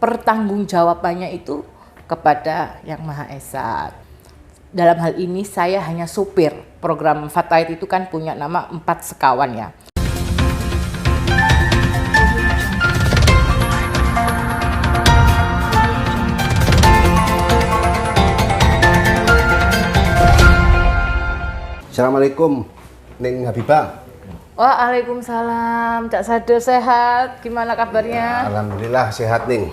pertanggungjawabannya itu kepada Yang Maha Esa. Dalam hal ini saya hanya supir. Program Fatayat itu kan punya nama 4 sekawan ya. Assalamualaikum, Ning Habibah. Waalaikumsalam, Cak Sado sehat. Gimana kabarnya? Alhamdulillah sehat, Ning.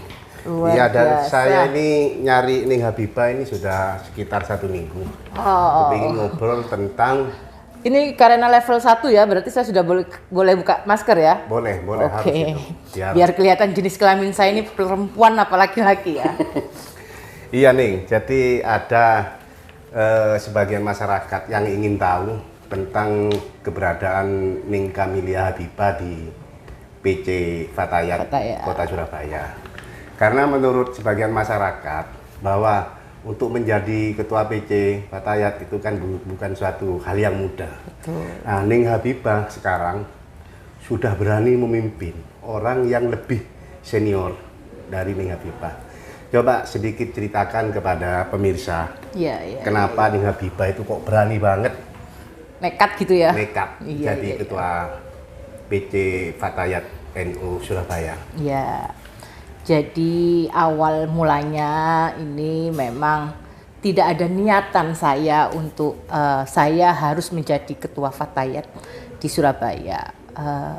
Luar biasa. Saya ini nyari Ning Habibah ini sudah sekitar 1 minggu. Aku ingin ngobrol tentang. Ini karena level 1 ya, berarti saya sudah boleh buka masker ya? Boleh Oke. harus itu. Biar kelihatan jenis kelamin saya ini perempuan apa laki-laki ya. Iya, Ning. Jadi ada sebagian masyarakat yang ingin tahu tentang keberadaan Ning Kamilia Habibah di PC Fatayat Kota Surabaya. Karena menurut sebagian masyarakat bahwa untuk menjadi ketua PC Fatayat itu kan bukan suatu hal yang mudah. Betul. Nah, Ning Habibah sekarang sudah berani memimpin orang yang lebih senior dari Ning Habibah. Coba sedikit ceritakan kepada pemirsa, kenapa Ning Habibah itu kok berani banget, nekat gitu ya? Nekat jadi ketua PC Fatayat NU Surabaya. Ya, jadi awal mulanya ini memang tidak ada niatan saya untuk saya harus menjadi ketua Fatayat di Surabaya.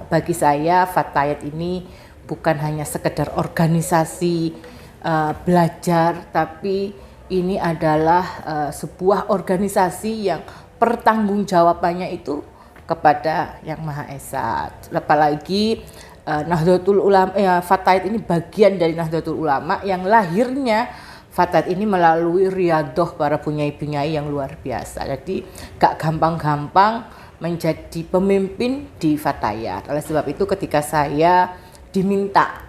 Bagi saya Fatayat ini bukan hanya sekedar organisasi belajar, tapi ini adalah sebuah organisasi yang pertanggungjawabannya itu kepada Yang Maha Esa. Apalagi Nahdlatul Ulama, Fatayat ini bagian dari Nahdlatul Ulama yang lahirnya Fatayat ini melalui riadoh para bunyai-bunyai yang luar biasa. Jadi gak gampang-gampang menjadi pemimpin di Fatayat. Oleh sebab itu ketika saya diminta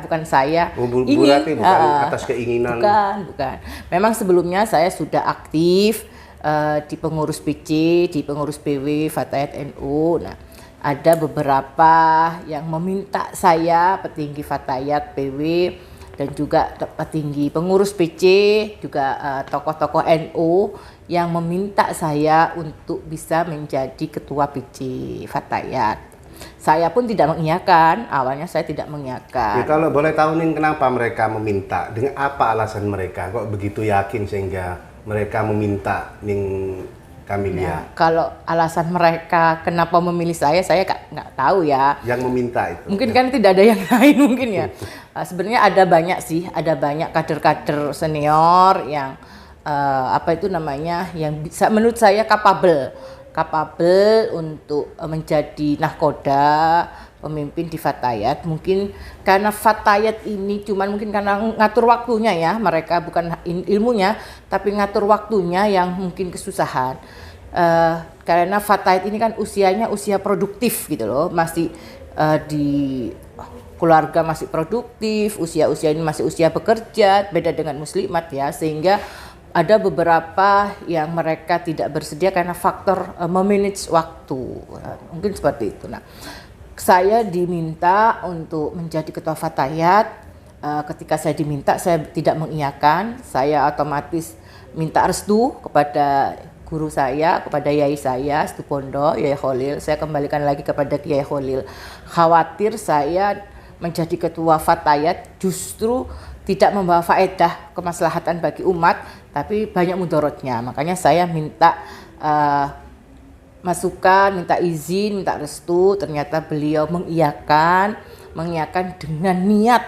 bukan saya ingin, bukan atas keinginan, bukan. Memang sebelumnya saya sudah aktif di pengurus PC, di pengurus PW Fatayat NU. Nah, ada beberapa yang meminta saya, petinggi Fatayat PW dan juga petinggi pengurus PC, juga tokoh-tokoh NU yang meminta saya untuk bisa menjadi ketua PC Fatayat. Saya pun tidak mengiyakan, awalnya saya tidak mengiyakan. Ya, kalau boleh tahu Ning, kenapa mereka meminta? Dengan apa alasan mereka? Kok begitu yakin sehingga mereka meminta Ning Kamilia? Ya, kalau alasan mereka kenapa memilih saya nggak tahu ya. Yang meminta itu? Mungkin kan tidak ada yang lain mungkin ya. Sebenarnya ada banyak kader-kader senior yang yang bisa menurut saya kapabel untuk menjadi nahkoda, pemimpin di Fatayat. Mungkin karena Fatayat ini mungkin karena ngatur waktunya ya, mereka bukan ilmunya tapi ngatur waktunya yang mungkin kesusahan. Karena Fatayat ini kan usianya usia produktif gitu loh, masih di keluarga masih produktif, usia ini masih usia bekerja, beda dengan muslimat ya, sehingga ada beberapa yang mereka tidak bersedia karena faktor memanage waktu, mungkin seperti itu. Nah, saya diminta untuk menjadi ketua Fatayat. Ketika saya diminta, saya tidak mengiyakan. Saya otomatis minta restu kepada guru saya, kepada yai saya, Stupondo, Yai Kholil. Saya kembalikan lagi kepada Yai Kholil. Khawatir saya menjadi ketua Fatayat justru tidak membawa faedah kemaslahatan bagi umat, tapi banyak mudorotnya. Makanya saya minta masukan, minta izin, minta restu. Ternyata beliau mengiyakan dengan niat,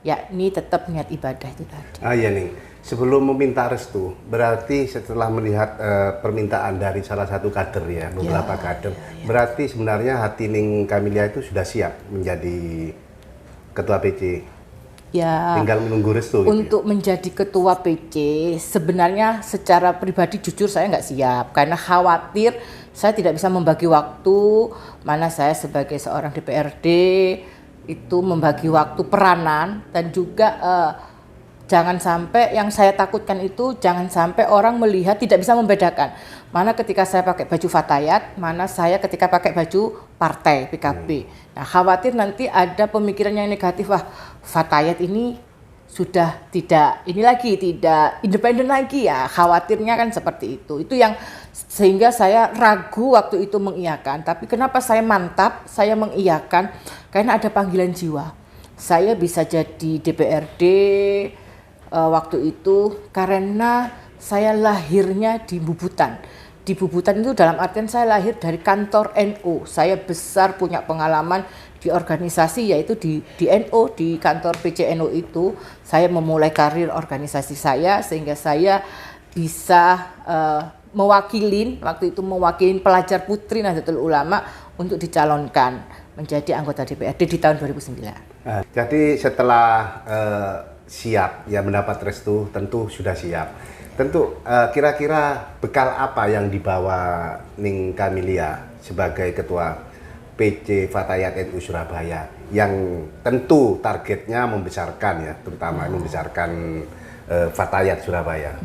yakni tetap niat ibadah itu tadi. Iya Ning, sebelum meminta restu, berarti setelah melihat permintaan dari salah satu kader ya, beberapa kader, berarti sebenarnya hati Ning Kamilia itu sudah siap menjadi ketua PC. Ya, tinggal menunggu restu untuk gitu ya? Menjadi ketua PC sebenarnya secara pribadi jujur saya nggak siap karena khawatir saya tidak bisa membagi waktu, mana saya sebagai seorang DPRD itu membagi waktu peranan, dan juga jangan sampai yang saya takutkan itu jangan sampai orang melihat tidak bisa membedakan mana ketika saya pakai baju Fatayat, mana saya ketika pakai baju partai PKB. Nah, khawatir nanti ada pemikiran yang negatif, wah Fatayat ini sudah tidak ini lagi, tidak independen lagi ya, khawatirnya kan seperti itu. Itu yang sehingga saya ragu waktu itu mengiyakan. Tapi kenapa saya mantap, saya mengiyakan? Karena ada panggilan jiwa. Saya bisa jadi DPRD waktu itu karena saya lahirnya di Bubutan. Di Bubutan itu dalam artian saya lahir dari kantor NU. Saya besar punya pengalaman di organisasi, yaitu di NU, di kantor PCNU itu. Saya memulai karir organisasi saya sehingga saya bisa waktu itu mewakili pelajar putri Nahdlatul Ulama untuk dicalonkan menjadi anggota DPRD di tahun 2009. Jadi setelah siap ya mendapat restu, tentu sudah siap. Tentu kira-kira bekal apa yang dibawa Ning Camelia sebagai ketua PC Fatayat NU Surabaya yang tentu targetnya membesarkan ya, terutama membesarkan Fatayat Surabaya.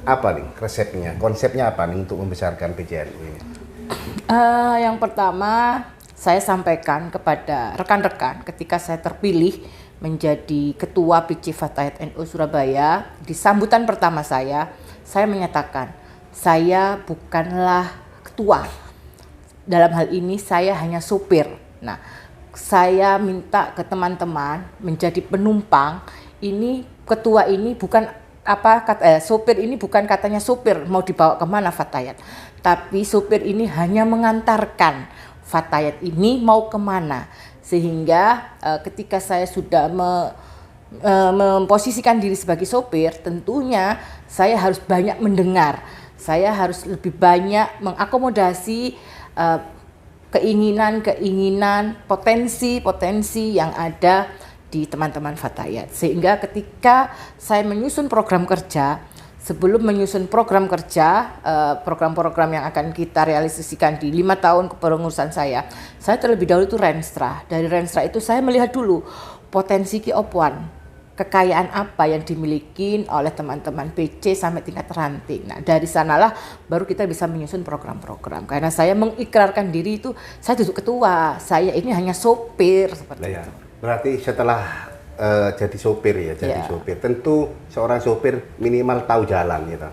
Apa nih resepnya, konsepnya apa nih untuk membesarkan PCNU ini? Yang pertama saya sampaikan kepada rekan-rekan ketika saya terpilih menjadi ketua PC Fatayat NU Surabaya, di sambutan pertama saya menyatakan saya bukanlah ketua. Dalam hal ini saya hanya supir. Nah, saya minta ke teman-teman menjadi penumpang. Ini ketua ini bukan supir ini bukan katanya supir mau dibawa kemana Fatayat, tapi supir ini hanya mengantarkan Fatayat ini mau kemana. Sehingga ketika saya sudah memposisikan diri sebagai sopir, tentunya saya harus banyak mendengar. Saya harus lebih banyak mengakomodasi keinginan-keinginan, potensi-potensi yang ada di teman-teman Fatayat. Sehingga ketika saya menyusun program kerja, sebelum menyusun program kerja, program-program yang akan kita realisasikan di 5 tahun kepengurusan saya terlebih dahulu itu Renstra. Dari Renstra itu saya melihat dulu potensi Ki-Opwan, kekayaan apa yang dimiliki oleh teman-teman PC sampai tingkat ranting. Nah, dari sanalah baru kita bisa menyusun program-program. Karena saya mengikrarkan diri itu, saya duduk ketua, saya ini hanya sopir seperti itu. Berarti setelah jadi sopir ya, sopir. Tentu seorang sopir minimal tahu jalan gitu.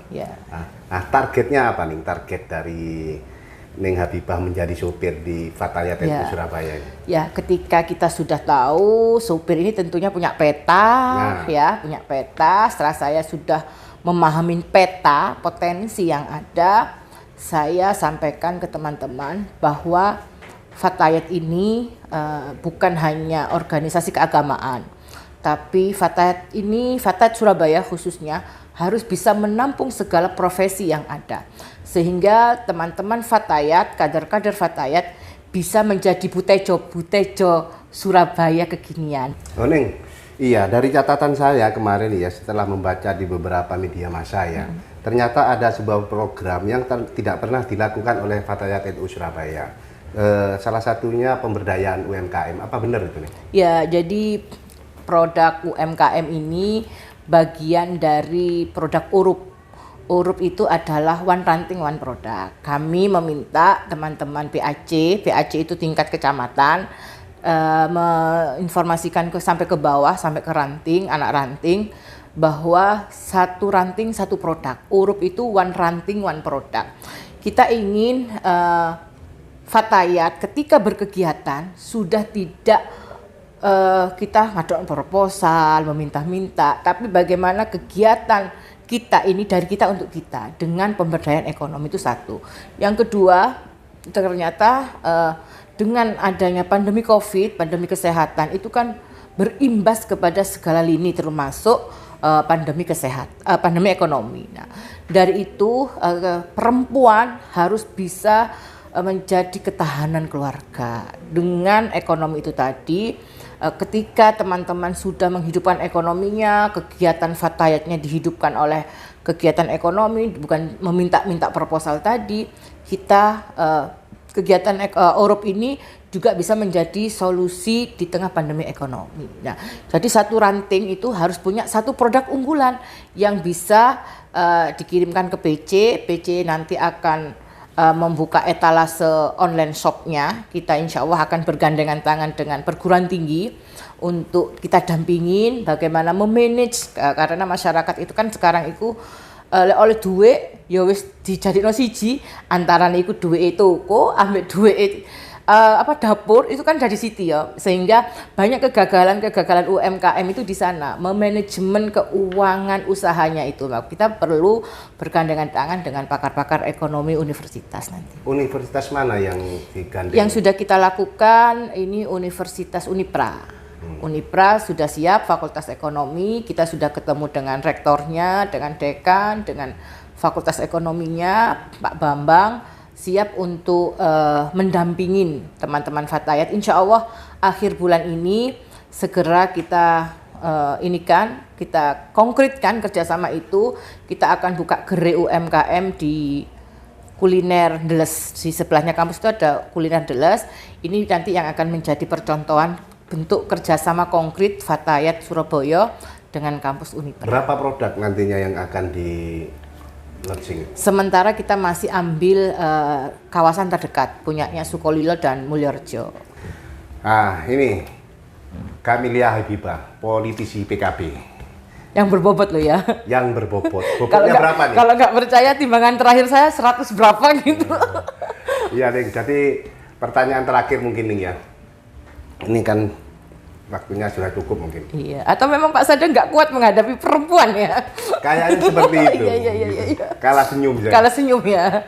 Nah, targetnya apa nih? Target dari Ning Habibah menjadi sopir di Fatayat NU Surabaya ini? Ya, ketika kita sudah tahu sopir ini tentunya punya peta, punya peta. Setelah saya sudah memahami peta potensi yang ada, saya sampaikan ke teman-teman bahwa Fatayat ini bukan hanya organisasi keagamaan. Tapi Fatayat Surabaya khususnya harus bisa menampung segala profesi yang ada. Sehingga teman-teman Fatayat, kader-kader Fatayat bisa menjadi butejo Surabaya kekinian. Ning, iya dari catatan saya kemarin ya setelah membaca di beberapa media massa ya, ternyata ada sebuah program yang tidak pernah dilakukan oleh Fatayat NU Surabaya. Salah satunya pemberdayaan UMKM. Apa benar itu nih? Ya, jadi produk UMKM ini bagian dari produk URUP. URUP itu adalah one ranting one product. Kami meminta teman-teman PAC itu tingkat kecamatan, menginformasikan sampai ke bawah, sampai ke ranting, anak ranting, bahwa satu ranting satu produk. URUP itu one ranting one product. Kita ingin Fatayat ketika berkegiatan sudah tidak kita ngadakan proposal, meminta-minta, tapi bagaimana kegiatan kita ini dari kita untuk kita dengan pemberdayaan ekonomi itu satu. Yang kedua, ternyata dengan adanya pandemi COVID, pandemi kesehatan itu kan berimbas kepada segala lini termasuk pandemi ekonomi. Nah, dari itu perempuan harus bisa menjadi ketahanan keluarga dengan ekonomi itu tadi. Ketika teman-teman sudah menghidupkan ekonominya, kegiatan Fatayatnya dihidupkan oleh kegiatan ekonomi, bukan meminta-minta proposal tadi, kita kegiatan Orup ini juga bisa menjadi solusi di tengah pandemi ekonomi. Nah, jadi satu ranting itu harus punya satu produk unggulan yang bisa dikirimkan ke PC nanti akan membuka etalase online shopnya. Kita insya Allah akan bergandengan tangan dengan perguruan tinggi untuk kita dampingin bagaimana memanage, karena masyarakat itu kan sekarang itu oleh duit ya wis dijadikno siji antara iku duit toko ambek duit dapur itu kan dari situ ya, sehingga banyak kegagalan UMKM itu di sana, memanajemen keuangan usahanya itu. Kita perlu bergandengan tangan dengan pakar-pakar ekonomi universitas nanti. Universitas mana yang digandeng? Yang sudah kita lakukan ini Universitas Unipra. Unipra sudah siap, Fakultas Ekonomi, kita sudah ketemu dengan rektornya, dengan dekan, dengan Fakultas Ekonominya, Pak Bambang, siap untuk mendampingin teman-teman Fatayat. Insya Allah akhir bulan ini segera kita kita konkretkan kerjasama itu. Kita akan buka gerai UMKM di kuliner Deles. Di sebelahnya kampus itu ada kuliner Deles. Ini nanti yang akan menjadi percontohan bentuk kerjasama konkret Fatayat Surabaya dengan kampus Unipra. Berapa produk nantinya yang akan di launching? Sementara kita masih ambil kawasan terdekat, punyanya Sukolilo dan Mulyorejo. Ini Camelia Habibah, politisi PKB. Yang berbobot loh ya. Yang berbobot. Bobotnya berapa nih? Kalau nggak percaya timbangan terakhir saya 100 berapa gitu. Iya Ning, jadi pertanyaan terakhir mungkin Ning ya. Ini kan waktunya sudah cukup mungkin. Iya, atau memang Pak Sada nggak kuat menghadapi perempuan ya? Kayaknya seperti itu. Iya. Kalah senyum ya. Kalah senyum ya.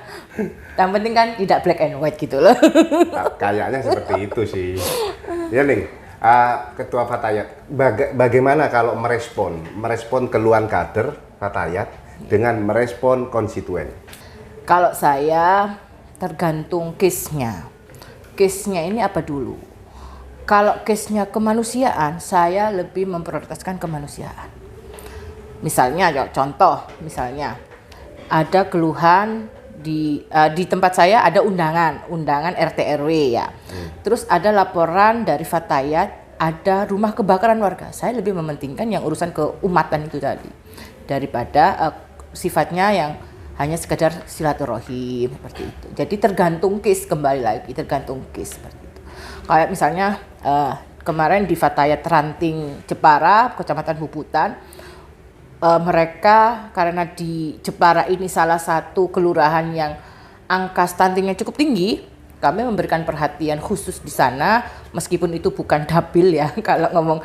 Yang penting kan tidak black and white gitu loh. Kayaknya seperti itu sih. Ya Ning, Ketua Fatayat, bagaimana kalau merespon keluhan kader Fatayat dengan merespon konstituen? Kalau saya tergantung case-nya. Case-nya ini apa dulu? Kalau case-nya kemanusiaan, saya lebih memprioritaskan kemanusiaan. Misalnya, misalnya ada keluhan di tempat saya ada undangan RT RW ya. Terus ada laporan dari Fatayat ada rumah kebakaran warga. Saya lebih mementingkan yang urusan keumatan itu tadi daripada sifatnya yang hanya sekedar silaturahim seperti itu. Jadi tergantung case, kembali lagi tergantung case seperti itu. Kayak misalnya kemarin di Fatayat Ranting Jepara, Kecamatan Bubutan, mereka karena di Jepara ini salah satu kelurahan yang angka stuntingnya cukup tinggi, kami memberikan perhatian khusus di sana, meskipun itu bukan dapil ya. Kalau ngomong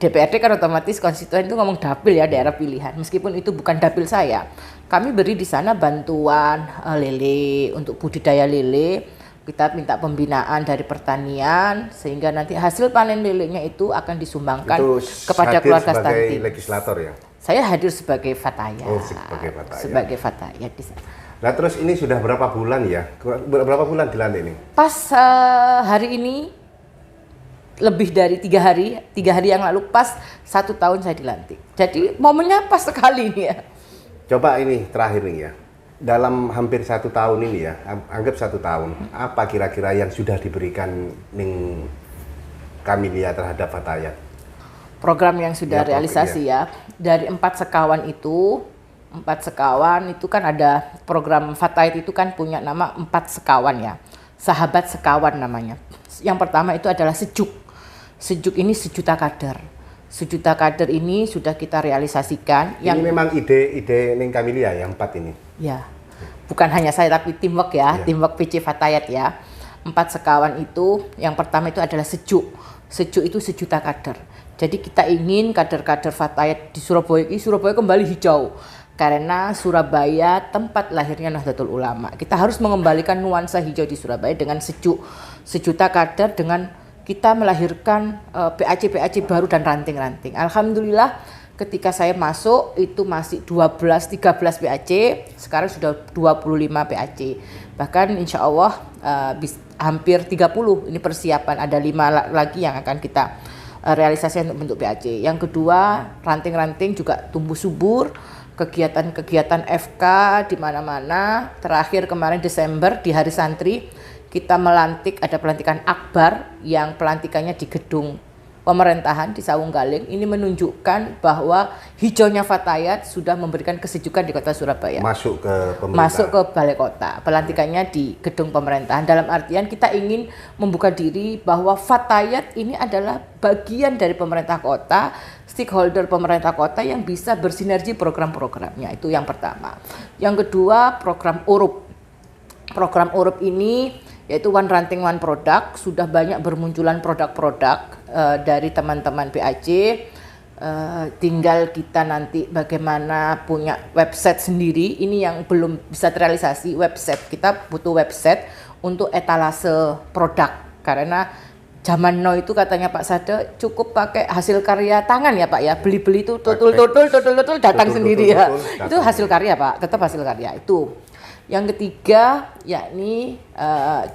DPRD kan otomatis konstituen itu ngomong dapil ya, daerah pilihan. Meskipun itu bukan dapil saya, kami beri di sana bantuan lele untuk budidaya lele. Kita minta pembinaan dari pertanian sehingga nanti hasil panen lelenya itu akan disumbangkan itu kepada keluarga stunting. Sebagai legislator ya? Saya hadir sebagai Fatayat. Oh, sebagai Fatayat. Sebagai Fatayat di sana. Nah terus ini sudah berapa bulan ya? Berapa bulan dilantik ini? Pas hari ini lebih dari 3 hari yang lalu pas 1 tahun saya dilantik. Jadi momennya pas sekali ini ya. Coba ini terakhir nih ya. Dalam hampir 1 tahun ini ya, anggap 1 tahun, apa kira-kira yang sudah diberikan Ning Camelia terhadap Fatayat? Program yang sudah realisasi ya. Dari 4 sekawan itu kan ada program Fatayat itu kan punya nama 4 sekawan ya. Sahabat Sekawan namanya. Yang pertama itu adalah Sejuk. Sejuk ini 1 juta kader. 1 juta kader ini sudah kita realisasikan. Ini memang ide Ning Camelia yang 4 ini? Ya, bukan hanya saya tapi teamwork ya, teamwork PC Fatayat ya. 4 sekawan itu, yang pertama itu adalah Sejuk. Sejuk itu 1 juta kader. Jadi kita ingin kader-kader Fatayat di Surabaya kembali hijau. Karena Surabaya tempat lahirnya Nahdlatul Ulama. Kita harus mengembalikan nuansa hijau di Surabaya dengan Sejuk. 1 juta kader dengan kita melahirkan PAC baru dan ranting-ranting. Alhamdulillah ketika saya masuk itu masih 12-13 PAC, sekarang sudah 25 PAC. Bahkan insya Allah hampir 30 ini persiapan, ada 5 lagi yang akan kita realisasikan untuk bentuk PAC. Yang kedua, ranting-ranting juga tumbuh subur, kegiatan-kegiatan FK di mana-mana. Terakhir kemarin Desember di Hari Santri kita melantik, ada pelantikan akbar yang pelantikannya di gedung pemerintahan di Sawunggaling ini menunjukkan bahwa hijaunya Fatayat sudah memberikan kesejukan di kota Surabaya. Masuk ke pemerintah. Masuk ke balai kota. Pelantikannya di gedung pemerintahan. Dalam artian kita ingin membuka diri bahwa Fatayat ini adalah bagian dari pemerintah kota, stakeholder pemerintah kota yang bisa bersinergi program-programnya. Itu yang pertama. Yang kedua, program URUP. Program URUP ini yaitu One Ranting One Product, sudah banyak bermunculan produk-produk dari teman-teman PAC. Tinggal kita nanti bagaimana punya website sendiri. Ini yang belum bisa terrealisasi, website. Kita butuh website untuk etalase produk, karena zaman now itu katanya Pak Sade cukup pakai hasil karya tangan ya Pak ya, beli-beli itu tutul datang sendiri ya. Itu hasil karya Pak, tetap hasil karya itu. Yang ketiga yakni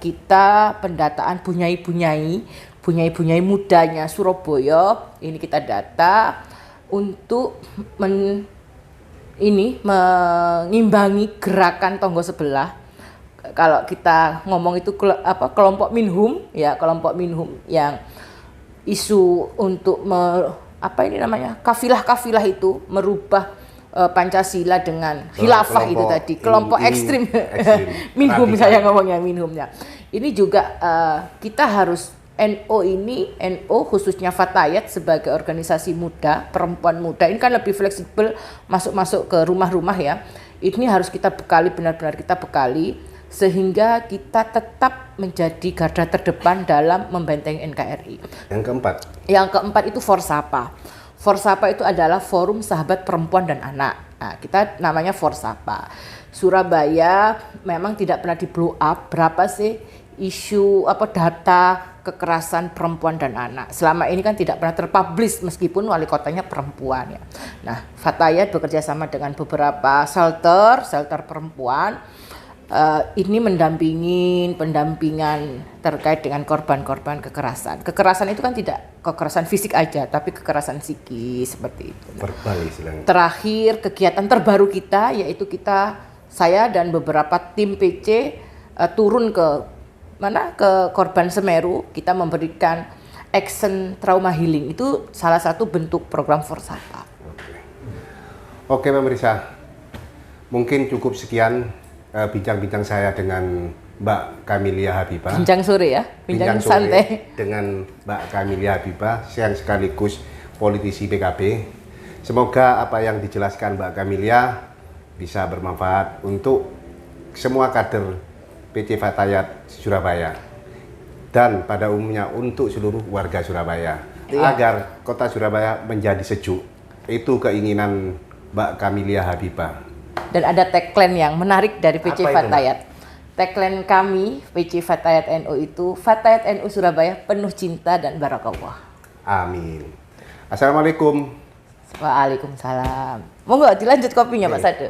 kita pendataan bunyai-bunyai mudanya Surabaya, ini kita data untuk mengimbangi gerakan tonggo sebelah. Kalau kita ngomong itu kelompok Minhum ya, kelompok Minhum yang isu untuk kafilah itu merubah Pancasila dengan khilafah itu tadi, kelompok ekstrim Minhum saya ngomongnya Minhumnya. Ini juga kita harus NO khususnya Fatayat sebagai organisasi muda, perempuan muda ini kan lebih fleksibel masuk ke rumah-rumah ya. Ini harus kita bekali, benar-benar kita bekali sehingga kita tetap menjadi garda terdepan dalam membentengi NKRI. Yang keempat itu Forsapa. Forsapa itu adalah Forum Sahabat Perempuan dan Anak. Nah, kita namanya Forsapa. Surabaya memang tidak pernah di blow up. Berapa sih isu data kekerasan perempuan dan anak? Selama ini kan tidak pernah terpublish meskipun wali kotanya perempuan ya. Nah, Fatayat bekerja sama dengan beberapa shelter perempuan. Ini pendampingan terkait dengan korban-korban kekerasan. Kekerasan itu kan tidak kekerasan fisik aja, tapi kekerasan psikis seperti itu. Verbal istilahnya. Terakhir kegiatan terbaru kita yaitu saya dan beberapa tim PC turun ke korban Semeru. Kita memberikan action trauma healing, itu salah satu bentuk program Forsapa. Oke pemirsa, mungkin cukup sekian bincang-bincang saya dengan Mbak Camelia Habibah. Bincang sore ya, bincang santai dengan Mbak Camelia Habibah yang sekaligus politisi PKB. Semoga apa yang dijelaskan Mbak Camelia bisa bermanfaat untuk semua kader PC Fatayat Surabaya dan pada umumnya untuk seluruh warga Surabaya agar kota Surabaya menjadi sejuk. Itu keinginan Mbak Camelia Habibah. Dan ada tagline yang menarik dari PC Fatayat. Tagline kami PC Fatayat NU itu, Fatayat NU Surabaya penuh cinta dan barakallah. Amin. Assalamualaikum. Waalaikumsalam. Monggo dilanjut kopinya Pak Sade.